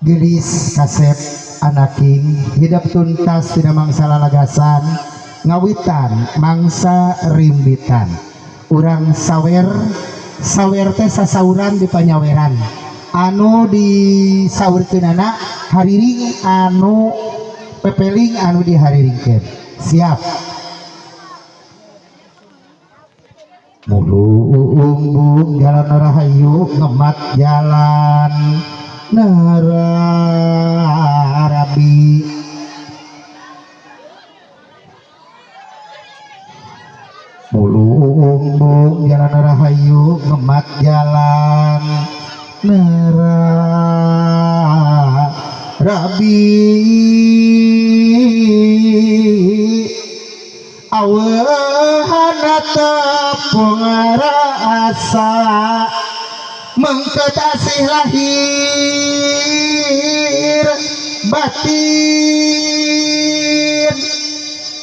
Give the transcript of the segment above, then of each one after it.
gelis kasep anaking hidup tuntas tidak mangsa lalagasan ngawitan mangsa rimbitan urang sawer teh sasauran di panyaweran anu di saurkeunana hariring anu pepeling anu di hariringkeun siap mulu jalan rahayu ngemat jalan Narabi mulu jalan rahayu ngemat jalan Narabi awehana tepung rasa mengketasih lahir batin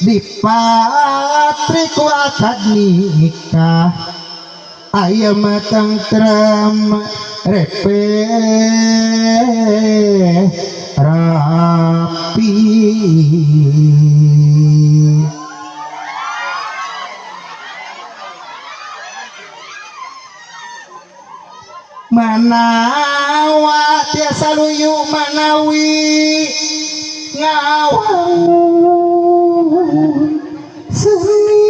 di patrik wakad nikah ayam matang teram repe rapi manawa tiasa luyu manawi ngawang seni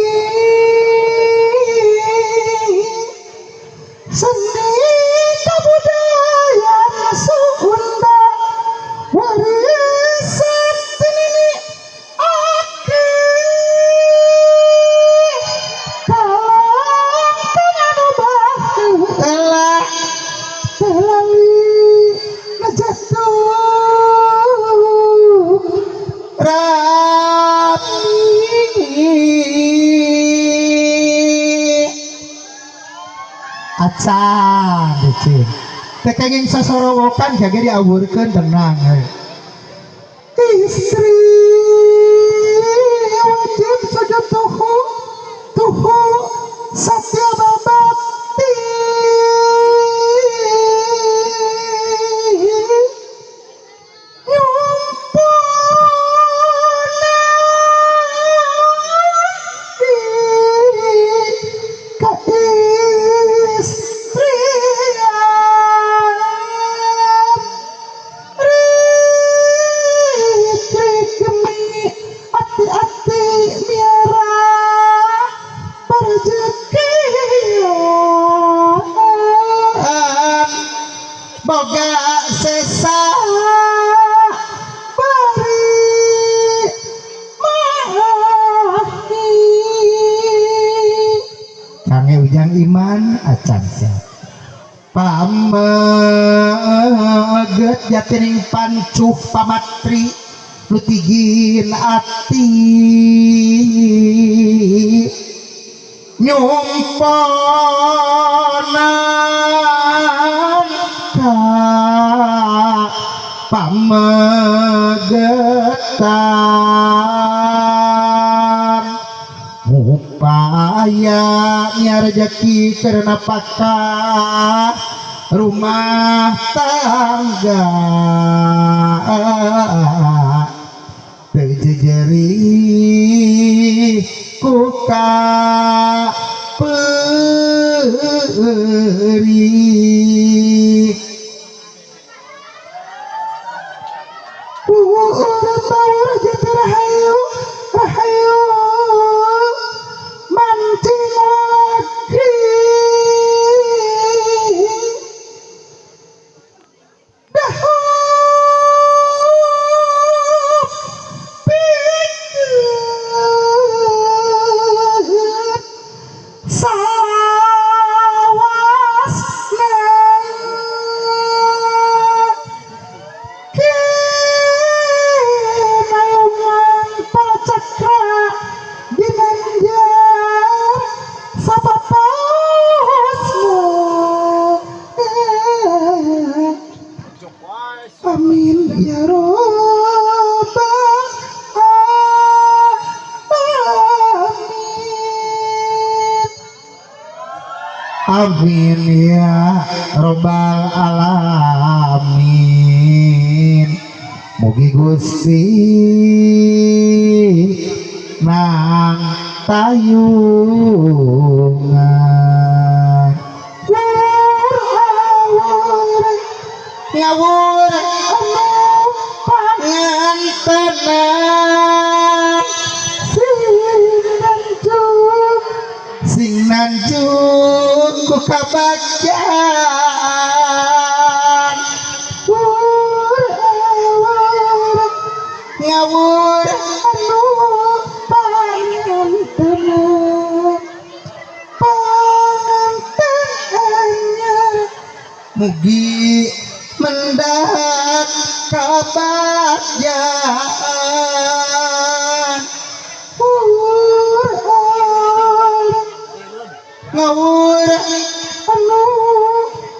kebudayaan Sunda warisan tinini aki kalang tangan ubah Telali najatuh rapi acan dicing tekenging sasorowokan jaga diawurkeun tenang istri wajib saja tuhu satya babakti boga sesa bari mahi kange ujang iman acan siap pameget jatining pancuh pamatri nutigin ati nyumponan pamegetan upaya nyarejeki karena pakah rumah tangga terjejeri kuka peri rahayu mancing lagi dahulu pikir sawas amin ya robbal alamin amin ya robbal alamin mugi Gusti nang tayungan ngawur pangantenan sing nanjung ku kabagyan ngawur anu pangantenan mugi mendahat kabagyan ngawur anu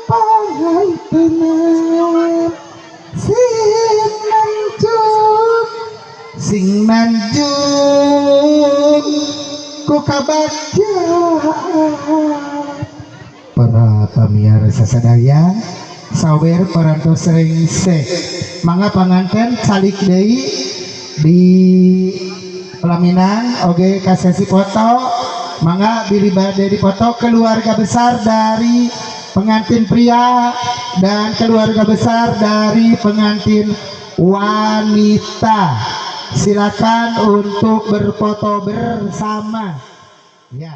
pangantenan sing nanjung ku kabagyan. Para pamirsa sadaya sawer parantos rengse mangga panganten salik deui di pelaminan oge ka sesi foto mangga bilih bade dipoto keluarga besar dari pengantin pria dan keluarga besar dari pengantin wanita. Silakan untuk berfoto bersama ya.